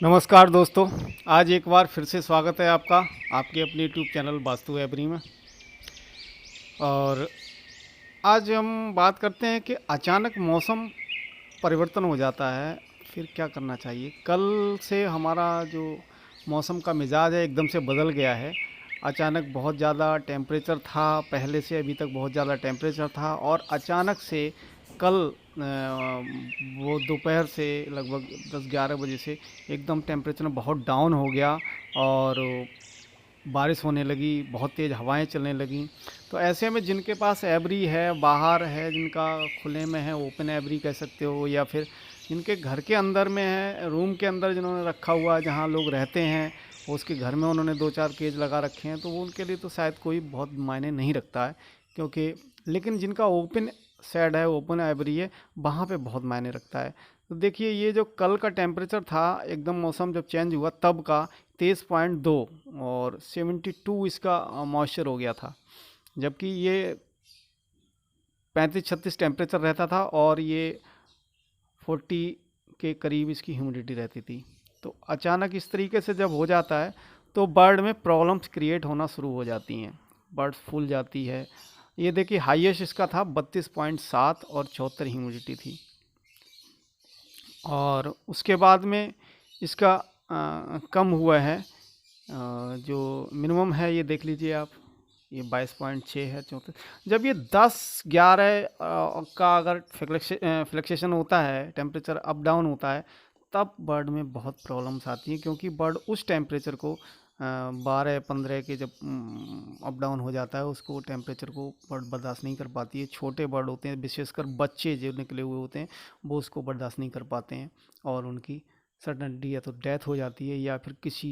नमस्कार दोस्तों। आज एक बार फिर से स्वागत है आपका आपके अपने यूट्यूब चैनल वास्तु एवरी में। और आज हम बात करते हैं कि अचानक मौसम परिवर्तन हो जाता है, फिर क्या करना चाहिए। कल से हमारा जो मौसम का मिजाज है एकदम से बदल गया है। अचानक बहुत ज़्यादा टेम्परेचर था, पहले से अभी तक बहुत ज़्यादा टेम्परेचर था, और अचानक से कल वो दोपहर से लगभग 10-11 बजे से एकदम टेम्परेचर बहुत डाउन हो गया और बारिश होने लगी, बहुत तेज़ हवाएं चलने लगीं। तो ऐसे में जिनके पास एवरी है, बाहर है, जिनका खुले में है, ओपन एवरी कह सकते हो, या फिर जिनके घर के अंदर में है, रूम के अंदर जिन्होंने रखा हुआ है जहाँ लोग रहते हैं, उसके घर में उन्होंने 2-4 केज लगा रखे हैं, तो वो उनके लिए तो शायद कोई बहुत मायने नहीं रखता है। क्योंकि लेकिन जिनका ओपन शेड है, ओपन एवरी है, वहाँ पे बहुत मायने रखता है। तो देखिए, ये जो कल का टेम्परेचर था, एकदम मौसम जब चेंज हुआ तब का 23.2 और 72 इसका मॉइस्चर हो गया था। जबकि ये 35-36 टेम्परेचर रहता था और ये 40 के करीब इसकी ह्यूमिडिटी रहती थी। तो अचानक इस तरीके से जब हो जाता है तो बर्ड में प्रॉब्लम्स क्रिएट होना शुरू हो जाती हैं, बर्ड्स फूल जाती है। ये देखिए, हाईएस्ट इसका था 32.7 और 74 ह्यूमिडिटी थी। और उसके बाद में इसका कम हुआ है, जो मिनिमम है ये देख लीजिए आप, ये 22.6 है, 34। जब ये 10-11 का अगर फ्लक्चुएशन होता है, टेम्परेचर अप डाउन होता है, तब बर्ड में बहुत प्रॉब्लम्स आती हैं। क्योंकि बर्ड उस टेम्परेचर को 12-15 के जब अप डाउन हो जाता है, उसको टेम्परेचर को बर्ड बर्दाश्त नहीं कर पाती है। छोटे बर्ड होते हैं, विशेषकर बच्चे जो निकले हुए होते हैं, वो उसको बर्दाश्त नहीं कर पाते हैं और उनकी सडनली या तो डेथ हो जाती है या फिर किसी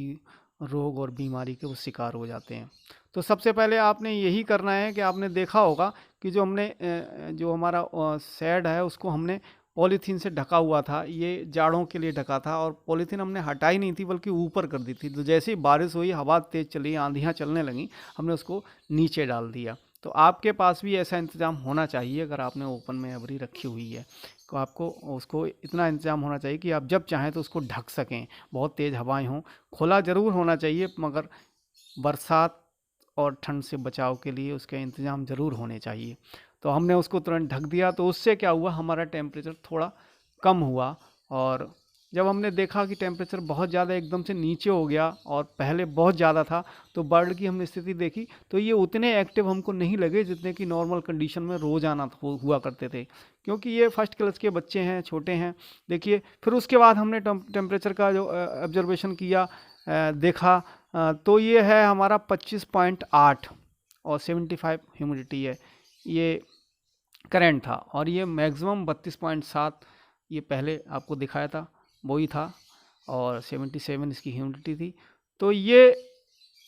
रोग और बीमारी के वो शिकार हो जाते हैं। तो सबसे पहले आपने यही करना है कि आपने देखा होगा कि जो हमारा शेड है उसको हमने पॉलीथीन से ढका हुआ था। ये जाड़ों के लिए ढका था और पॉलीथीन हमने हटाई नहीं थी बल्कि ऊपर कर दी थी। तो जैसे ही बारिश हुई, हवा तेज़ चली, आंधियाँ चलने लगीं, हमने उसको नीचे डाल दिया। तो आपके पास भी ऐसा इंतज़ाम होना चाहिए। अगर आपने ओपन में एवरी रखी हुई है तो आपको उसको इतना इंतज़ाम होना चाहिए कि आप जब चाहें तो उसको ढक सकें। बहुत तेज़ हवाएं हों, खुला ज़रूर होना चाहिए, मगर बरसात और ठंड से बचाव के लिए उसके इंतज़ाम ज़रूर होने चाहिए। तो हमने उसको तुरंत ढक दिया, तो उससे क्या हुआ, हमारा टेम्परेचर थोड़ा कम हुआ। और जब हमने देखा कि टेम्परेचर बहुत ज़्यादा एकदम से नीचे हो गया और पहले बहुत ज़्यादा था, तो बर्ड की हमने स्थिति देखी तो ये उतने एक्टिव हमको नहीं लगे जितने कि नॉर्मल कंडीशन में रोज़ाना हुआ करते थे। क्योंकि ये फर्स्ट क्लास के बच्चे हैं, छोटे हैं। देखिए, फिर उसके बाद हमने टेम्परेचर का जो ऑब्जर्वेशन किया, देखा, तो ये है हमारा 25.8 और 75 ह्यूमिडिटी है, ये करेंट था। और ये मैक्सिमम 32.7 ये पहले आपको दिखाया था, वही था, और 77 इसकी ह्यूमिडिटी थी। तो ये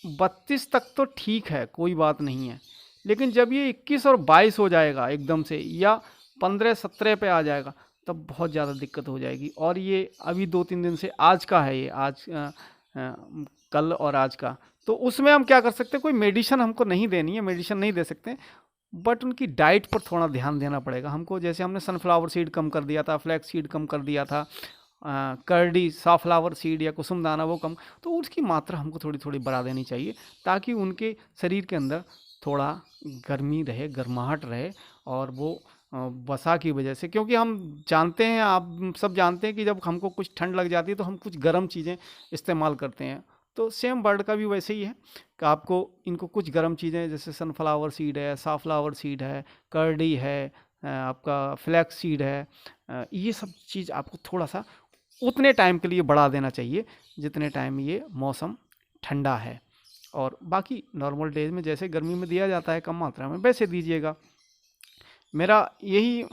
32 तक तो ठीक है, कोई बात नहीं है। लेकिन जब ये 21 और 22 हो जाएगा एकदम से, या 15-17 पे आ जाएगा, तब बहुत ज़्यादा दिक्कत हो जाएगी। और ये अभी 2-3 दिन से, आज का है ये, आज कल और आज का। तो उसमें हम क्या कर सकते हैं, कोई मेडिसिन हमको नहीं देनी है, मेडिसिन नहीं दे सकते, बट उनकी डाइट पर थोड़ा ध्यान देना पड़ेगा हमको। जैसे हमने सनफ्लावर सीड कम कर दिया था, फ्लैक्स सीड कम कर दिया था, करडी साफ्लावर सीड या कुसुम दाना वो कम, तो उसकी मात्रा हमको थोड़ी थोड़ी बढ़ा देनी चाहिए, ताकि उनके शरीर के अंदर थोड़ा गर्मी रहे, गर्माहट रहे। और वो वसा की वजह से, क्योंकि हम जानते हैं, आप सब जानते हैं कि जब हमको कुछ ठंड लग जाती है तो हम कुछ गर्म चीज़ें इस्तेमाल करते हैं। तो सेम बर्ड का भी वैसे ही है कि आपको इनको कुछ गर्म चीज़ें, जैसे सनफ्लावर सीड है, साफ्लावर सीड है, करडी है, आपका फ्लैक्स सीड है, ये सब चीज़ आपको थोड़ा सा उतने टाइम के लिए बढ़ा देना चाहिए जितने टाइम ये मौसम ठंडा है। और बाकी नॉर्मल डेज में जैसे गर्मी में दिया जाता है कम मात्रा में, वैसे दीजिएगा। मेरा यही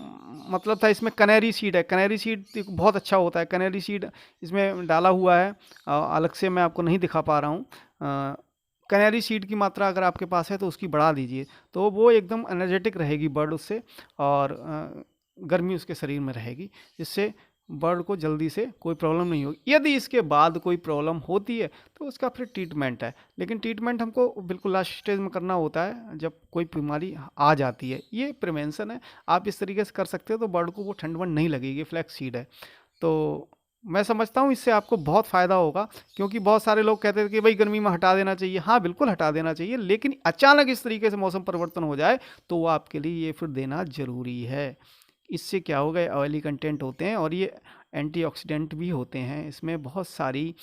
मतलब था। इसमें कनेरी सीड है, कनेरी सीड बहुत अच्छा होता है, कनेरी सीड इसमें डाला हुआ है। अलग से मैं आपको नहीं दिखा पा रहा हूँ। कनेरी सीड की मात्रा अगर आपके पास है तो उसकी बढ़ा दीजिए, तो वो एकदम एनर्जेटिक रहेगी बर्ड उससे, और गर्मी उसके शरीर में रहेगी, जिससे बर्ड को जल्दी से कोई प्रॉब्लम नहीं होगी। यदि इसके बाद कोई प्रॉब्लम होती है तो उसका फिर ट्रीटमेंट है, लेकिन ट्रीटमेंट हमको बिल्कुल लास्ट स्टेज में करना होता है जब कोई बीमारी आ जाती है। ये प्रिवेंशन है, आप इस तरीके से कर सकते हो तो बर्ड को वो ठंड वंड नहीं लगेगी। फ्लैक्स सीड है, तो मैं समझता हूँ इससे आपको बहुत फ़ायदा होगा, क्योंकि बहुत सारे लोग कहते थे कि भाई गर्मी में हटा देना चाहिए। हाँ, बिल्कुल हटा देना चाहिए, लेकिन अचानक इस तरीके से मौसम परिवर्तन हो जाए तो वो आपके लिए ये फिर देना ज़रूरी है। इससे क्या होगा, ऑयली कंटेंट होते हैं और ये एंटीऑक्सीडेंट भी होते हैं। इसमें बहुत सारी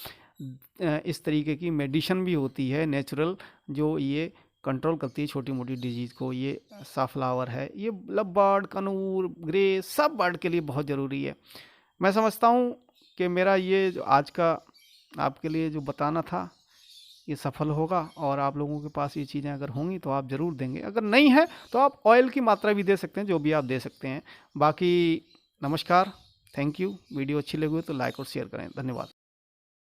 इस तरीके की मेडिसिन भी होती है नेचुरल, जो ये कंट्रोल करती है छोटी मोटी डिजीज़ को। ये साफ्लावर है, ये लव बर्ड, कनूर, ग्रे, सब बर्ड के लिए बहुत ज़रूरी है। मैं समझता हूँ कि मेरा ये जो आज का आपके लिए जो बताना था ये सफल होगा, और आप लोगों के पास ये चीज़ें अगर होंगी तो आप ज़रूर देंगे। अगर नहीं है तो आप ऑयल की मात्रा भी दे सकते हैं, जो भी आप दे सकते हैं। बाकी नमस्कार, थैंक यू। वीडियो अच्छी लगी हो तो लाइक और शेयर करें। धन्यवाद।